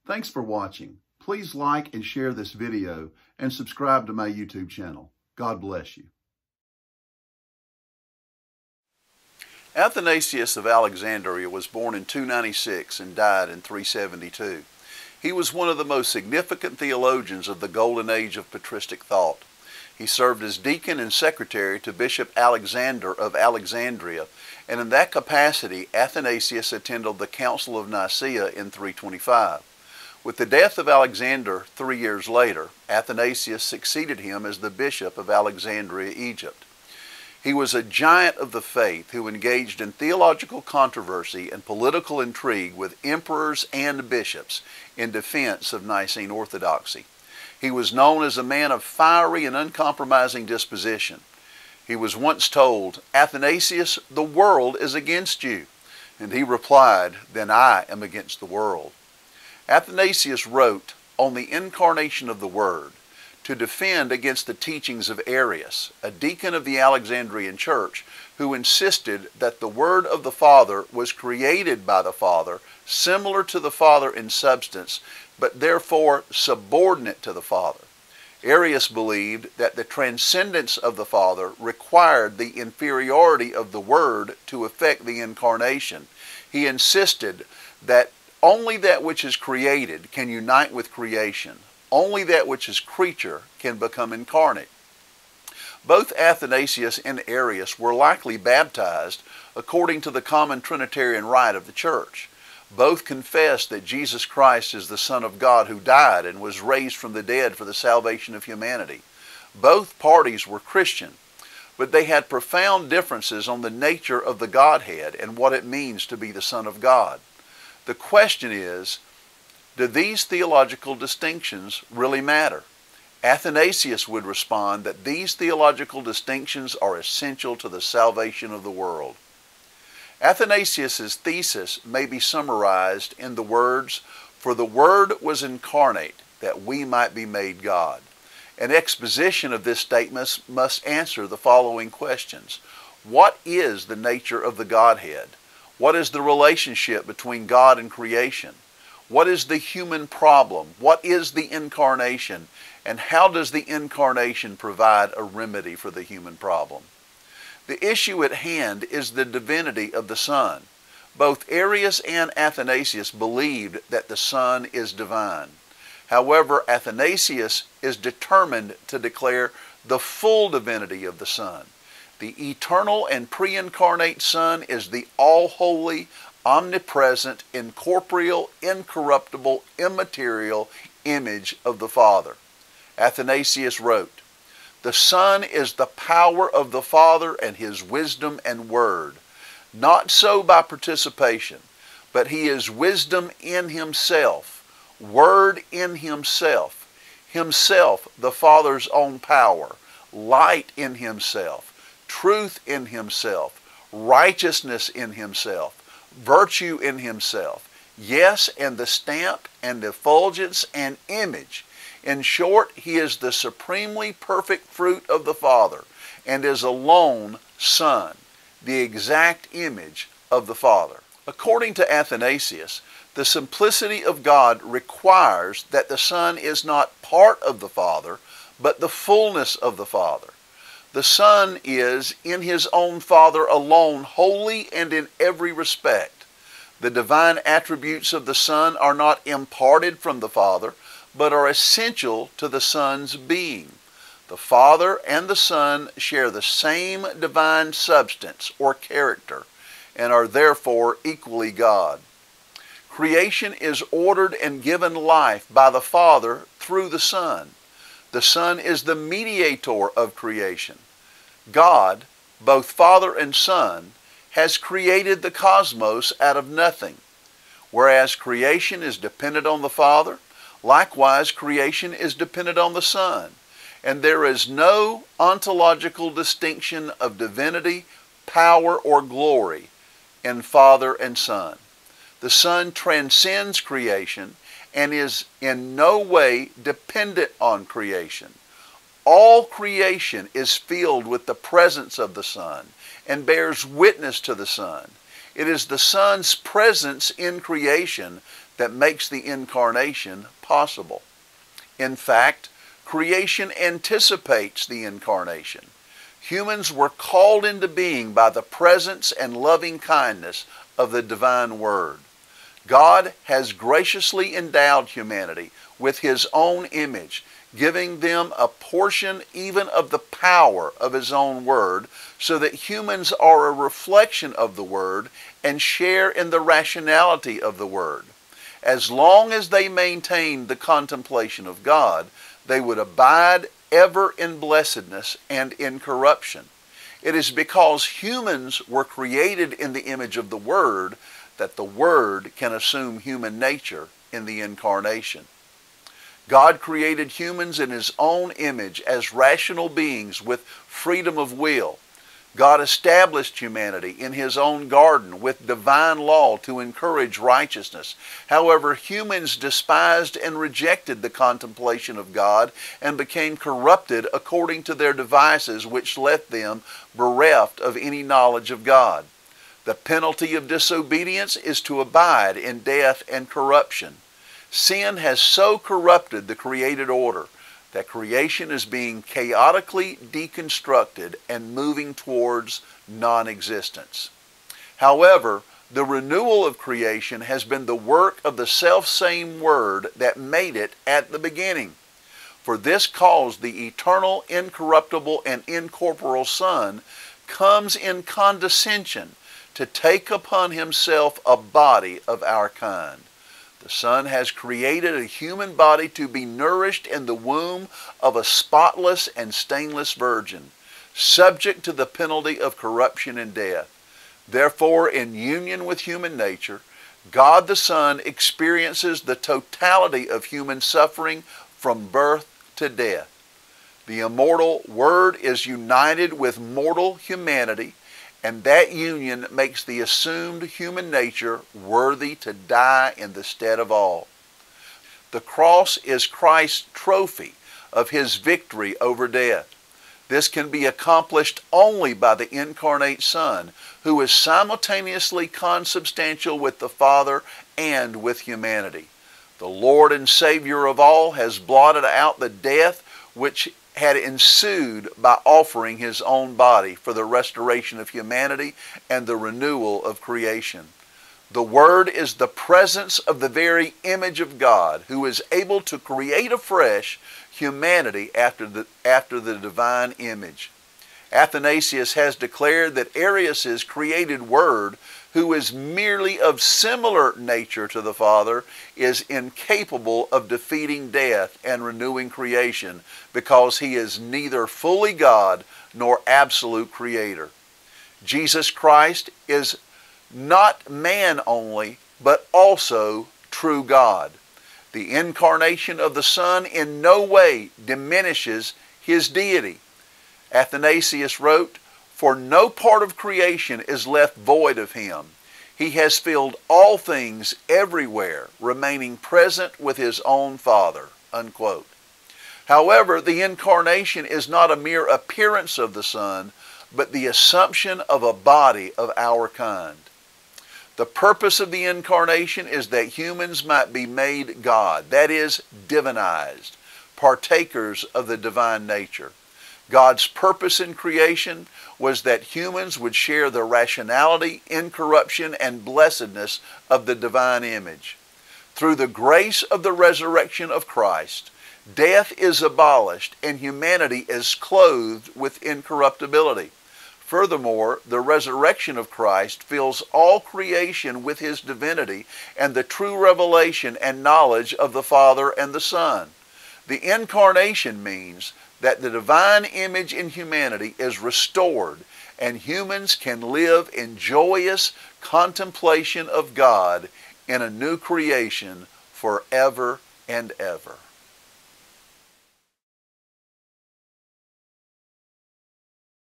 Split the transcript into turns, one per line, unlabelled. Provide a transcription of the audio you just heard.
Thanks for watching. Please like and share this video and subscribe to my YouTube channel. God bless you. Athanasius of Alexandria was born in 296 and died in 372. He was one of the most significant theologians of the golden age of patristic thought. He served as deacon and secretary to Bishop Alexander of Alexandria, and in that capacity Athanasius attended the Council of Nicaea in 325. With the death of Alexander 3 years later, Athanasius succeeded him as the Bishop of Alexandria, Egypt. He was a giant of the faith who engaged in theological controversy and political intrigue with emperors and bishops in defense of Nicene orthodoxy. He was known as a man of fiery and uncompromising disposition. He was once told, "Athanasius, the world is against you." And he replied, "Then I am against the world." Athanasius wrote on the incarnation of the Word to defend against the teachings of Arius, a deacon of the Alexandrian church, who insisted that the Word of the Father was created by the Father, similar to the Father in substance, but therefore subordinate to the Father. Arius believed that the transcendence of the Father required the inferiority of the Word to effect the incarnation. He insisted that only that which is created can unite with creation. Only that which is creature can become incarnate. Both Athanasius and Arius were likely baptized according to the common Trinitarian rite of the Church. Both confessed that Jesus Christ is the Son of God who died and was raised from the dead for the salvation of humanity. Both parties were Christian, but they had profound differences on the nature of the Godhead and what it means to be the Son of God. The question is, do these theological distinctions really matter? Athanasius would respond that these theological distinctions are essential to the salvation of the world. Athanasius' thesis may be summarized in the words, "For the Word was incarnate, that we might be made God." An exposition of this statement must answer the following questions. What is the nature of the Godhead? What is the relationship between God and creation? What is the human problem? What is the incarnation? And how does the incarnation provide a remedy for the human problem? The issue at hand is the divinity of the Son. Both Arius and Athanasius believed that the Son is divine. However, Athanasius is determined to declare the full divinity of the Son. The eternal and pre-incarnate Son is the all-holy, omnipresent, incorporeal, incorruptible, immaterial image of the Father. Athanasius wrote, "The Son is the power of the Father and His wisdom and word, not so by participation, but He is wisdom in Himself, word in Himself, Himself the Father's own power, light in Himself, truth in Himself, righteousness in Himself, virtue in Himself, yes, and the stamp and effulgence and image. In short, He is the supremely perfect fruit of the Father and is alone Son, the exact image of the Father." According to Athanasius, the simplicity of God requires that the Son is not part of the Father, but the fullness of the Father. The Son is, in His own Father alone, holy and in every respect. The divine attributes of the Son are not imparted from the Father, but are essential to the Son's being. The Father and the Son share the same divine substance or character, and are therefore equally God. Creation is ordered and given life by the Father through the Son. The Son is the mediator of creation. God, both Father and Son, has created the cosmos out of nothing. Whereas creation is dependent on the Father, likewise creation is dependent on the Son. And there is no ontological distinction of divinity, power, or glory in Father and Son. The Son transcends creation and is in no way dependent on creation. All creation is filled with the presence of the Son and bears witness to the Son. It is the Son's presence in creation that makes the Incarnation possible. In fact, creation anticipates the Incarnation. Humans were called into being by the presence and loving kindness of the divine Word. God has graciously endowed humanity with His own image, giving them a portion even of the power of His own Word, so that humans are a reflection of the Word and share in the rationality of the Word. As long as they maintained the contemplation of God, they would abide ever in blessedness and incorruption. It is because humans were created in the image of the Word that the Word can assume human nature in the Incarnation. God created humans in His own image as rational beings with freedom of will. God established humanity in His own garden with divine law to encourage righteousness. However, humans despised and rejected the contemplation of God and became corrupted according to their devices, which left them bereft of any knowledge of God. The penalty of disobedience is to abide in death and corruption. Sin has so corrupted the created order that creation is being chaotically deconstructed and moving towards non-existence. However, the renewal of creation has been the work of the selfsame Word that made it at the beginning. For this cause the eternal, incorruptible, and incorporeal Son comes in condescension to take upon Himself a body of our kind. The Son has created a human body to be nourished in the womb of a spotless and stainless virgin, subject to the penalty of corruption and death. Therefore, in union with human nature, God the Son experiences the totality of human suffering from birth to death. The immortal Word is united with mortal humanity, and that union makes the assumed human nature worthy to die in the stead of all. The cross is Christ's trophy of His victory over death. This can be accomplished only by the incarnate Son, who is simultaneously consubstantial with the Father and with humanity. The Lord and Savior of all has blotted out the death which had ensued by offering His own body for the restoration of humanity and the renewal of creation. The Word is the presence of the very image of God, who is able to create afresh humanity after the divine image. Athanasius has declared that Arius' created Word, who is merely of similar nature to the Father, is incapable of defeating death and renewing creation, because He is neither fully God nor absolute Creator. Jesus Christ is not man only, but also true God. The incarnation of the Son in no way diminishes His deity. Athanasius wrote, "For no part of creation is left void of Him. He has filled all things everywhere, remaining present with His own Father." Unquote. However, the Incarnation is not a mere appearance of the Son, but the assumption of a body of our kind. The purpose of the Incarnation is that humans might be made God, that is, divinized, partakers of the divine nature. God's purpose in creation was that humans would share the rationality, incorruption, and blessedness of the divine image. Through the grace of the resurrection of Christ, death is abolished and humanity is clothed with incorruptibility. Furthermore, the resurrection of Christ fills all creation with His divinity and the true revelation and knowledge of the Father and the Son. The Incarnation means that the divine image in humanity is restored and humans can live in joyous contemplation of God in a new creation forever and ever.